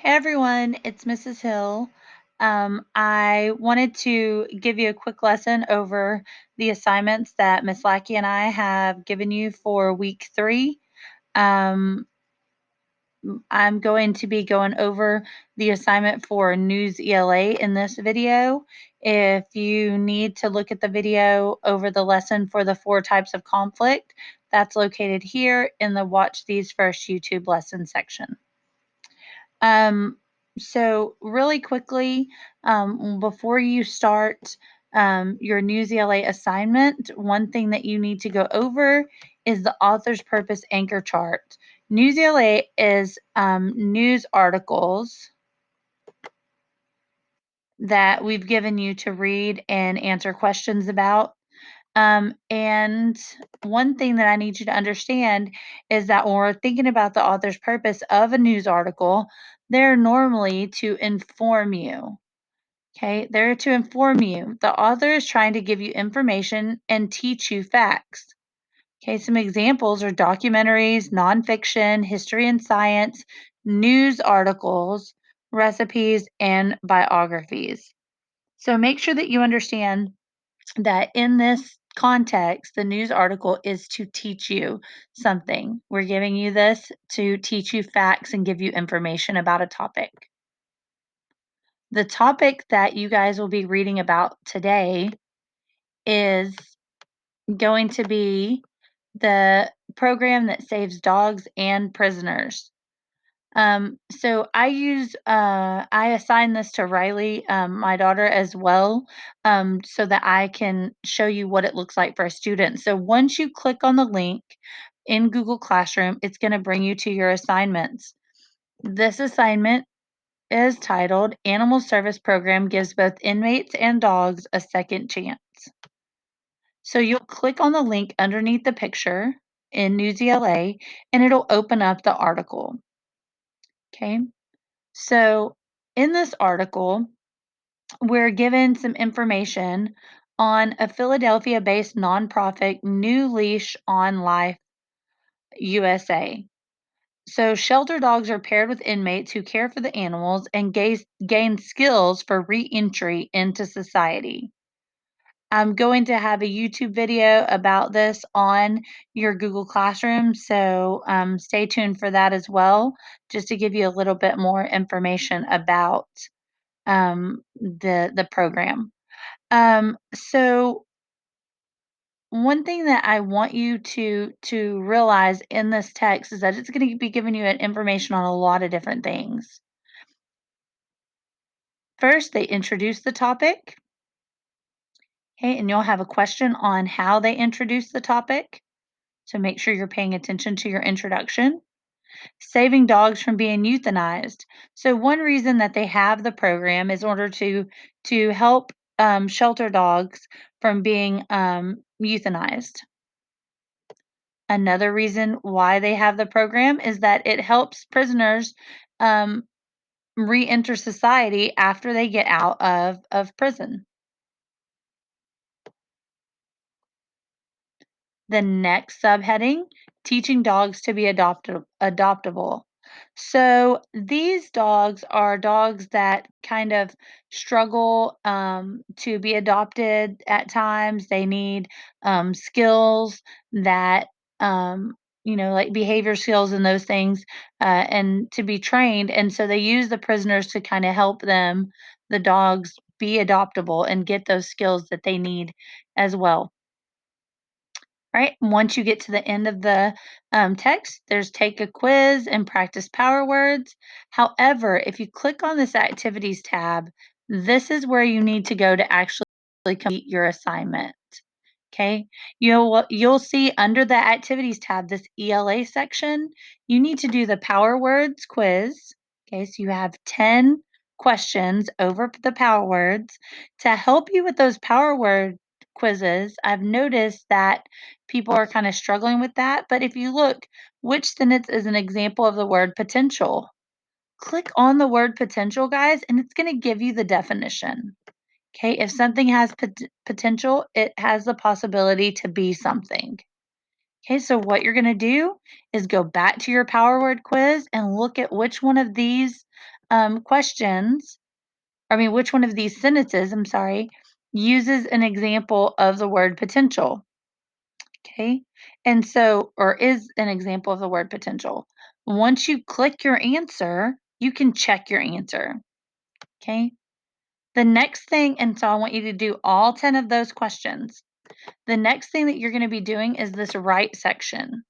Hey everyone, it's Mrs. Hill. I wanted to give you a quick lesson over the assignments that Miss Lackey and I have given you for week 3. Um, I'm going to be going over the assignment for Newsela in this video. If you need to look at the video over the lesson for the 4 types of conflict, that's located here in the Watch These First YouTube lesson section. Um, so really quickly, before you start your Newsela assignment, one thing that you need to go over is the author's purpose anchor chart. Newsela is news articles that we've given you to read and answer questions about. And one thing that I need you to understand is that when we're thinking about the author's purpose of a news article, they're normally to inform you. Okay, they're to inform you. The author is trying to give you information and teach you facts. Okay, some examples are documentaries, nonfiction, history and science, news articles, recipes, and biographies. So make sure that you understand that in this context, the news article is to teach you something. We're giving you this to teach you facts and give you information about a topic. The topic that you guys will be reading about today is going to be the program that saves dogs and prisoners. So I assign this to Riley, my daughter as well, so that I can show you what it looks like for a student. So once you click on the link in Google Classroom, it's going to bring you to your assignments. This assignment is titled Animal Service Program Gives Both Inmates and Dogs a Second Chance. So you'll click on the link underneath the picture in Newsela, and it'll open up the article. Okay. So, in this article, we're given some information on a Philadelphia based nonprofit, New Leash on Life USA. So, shelter dogs are paired with inmates who care for the animals and gain skills for re entry into society. I'm going to have a YouTube video about this on your Google Classroom, so stay tuned for that as well, just to give you a little bit more information about the program. So one thing that I want you to realize in this text is that it's going to be giving you information on a lot of different things. First, they introduce the topic, okay, and you'll have a question on how they introduce the topic. So make sure you're paying attention to your introduction. Saving dogs from being euthanized. So one reason that they have the program is in order to help shelter dogs from being euthanized. Another reason why they have the program is that it helps prisoners um, re-enter society after they get out of prison. The next subheading, teaching dogs to be adoptable. So these dogs are dogs that kind of struggle to be adopted at times. They need skills that, like behavior skills and those things, and to be trained. And so they use the prisoners to kind of help them, the dogs, be adoptable and get those skills that they need as well. Right. Once you get to the end of the text, there's take a quiz and practice power words. However, if you click on this activities tab, this is where you need to go to actually complete your assignment. Okay. You'll see under the activities tab, this ELA section, you need to do the power words quiz. Okay. So you have 10 questions over the power words. To help you with those power word quizzes, I've noticed that people are kind of struggling with that. But if you look, which sentence is an example of the word potential? Click on the word potential, guys, and it's going to give you the definition. Okay, if something has potential, it has the possibility to be something. Okay, so what you're going to do is go back to your Power Word quiz and look at which one of these questions, which one of these sentences, I'm sorry, uses an example of the word potential. Okay, and so, or is an example of the word potential. Once you click your answer, you can check your answer. Okay, the next thing, and so I want you to do all 10 of those questions. The next thing that you're going to be doing is this right section.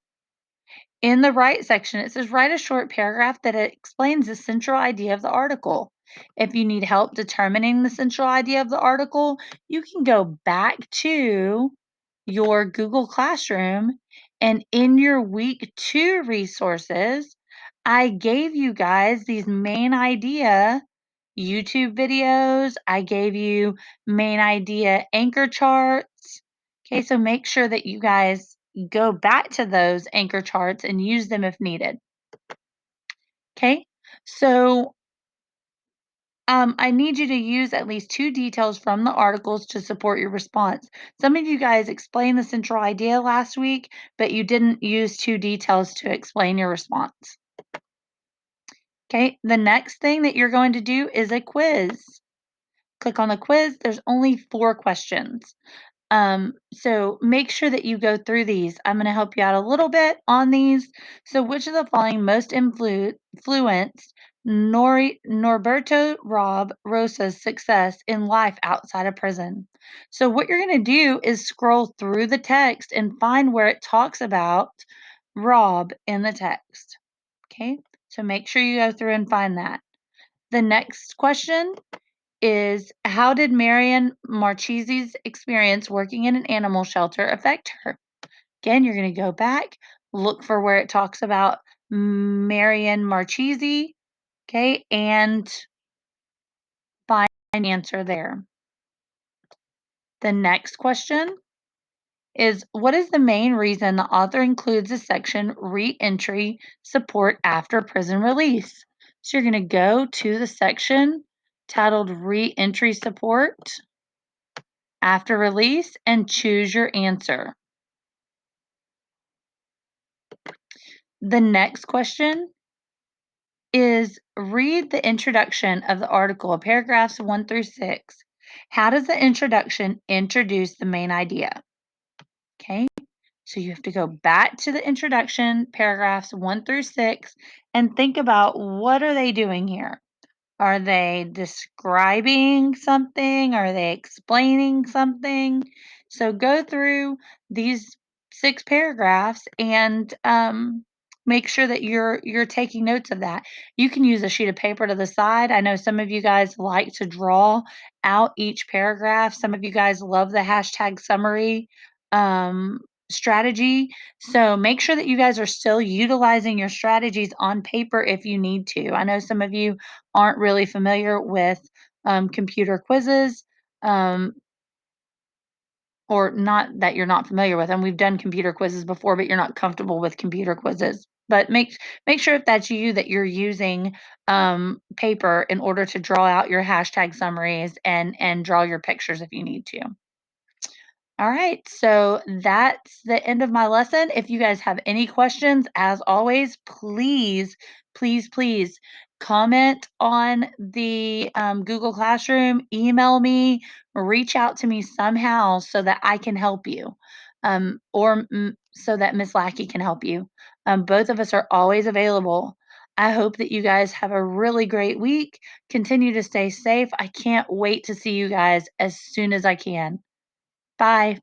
In the right section, it says write a short paragraph that explains the central idea of the article. If you need help determining the central idea of the article, you can go back to your Google Classroom, and in your week 2 resources, I gave you guys these main idea YouTube videos. I gave you main idea anchor charts. Okay, so make sure that you guys go back to those anchor charts and use them if needed. Okay, so I need you to use at least 2 details from the articles to support your response. Some of you guys explained the central idea last week, but you didn't use 2 details to explain your response. Okay, the next thing that you're going to do is a quiz. Click on the quiz. There's only 4 questions. So make sure that you go through these. I'm going to help you out a little bit on these. So, which of the following most influenced Norberto Rob Rosa's success in life outside of prison? So, what you're going to do is scroll through the text and find where it talks about Rob in the text. Okay, so make sure you go through and find that. The next question is, how did Marian Marchese's experience working in an animal shelter affect her? Again, you're going to go back, look for where it talks about Marian Marchese, okay, and find an answer there. The next question is, what is the main reason the author includes a section re-entry support after prison release? So you're going to go to the section titled re-entry support after release and choose your answer. The next question is, read the introduction of the article, paragraphs 1 through 6. How does the introduction introduce the main idea? Okay, so you have to go back to the introduction, paragraphs 1 through 6, and think about, what are they doing here? Are they describing something? Are they explaining something? So go through these 6 paragraphs and make sure that you're taking notes of that. You can use a sheet of paper to the side. I know some of you guys like to draw out each paragraph. Some of you guys love the hashtag summary strategy. So make sure that you guys are still utilizing your strategies on paper if you need to. I know some of you aren't really familiar with computer quizzes, or not that you're not familiar with them. We've done computer quizzes before, but you're not comfortable with computer quizzes. But make sure if that's you that you're using paper in order to draw out your hashtag summaries and draw your pictures if you need to. All right, so that's the end of my lesson. If you guys have any questions, as always, please, please, please comment on the Google Classroom, email me, reach out to me somehow so that I can help you, or so that Miss Lackey can help you. Both of us are always available. I hope that you guys have a really great week. Continue to stay safe. I can't wait to see you guys as soon as I can. Bye.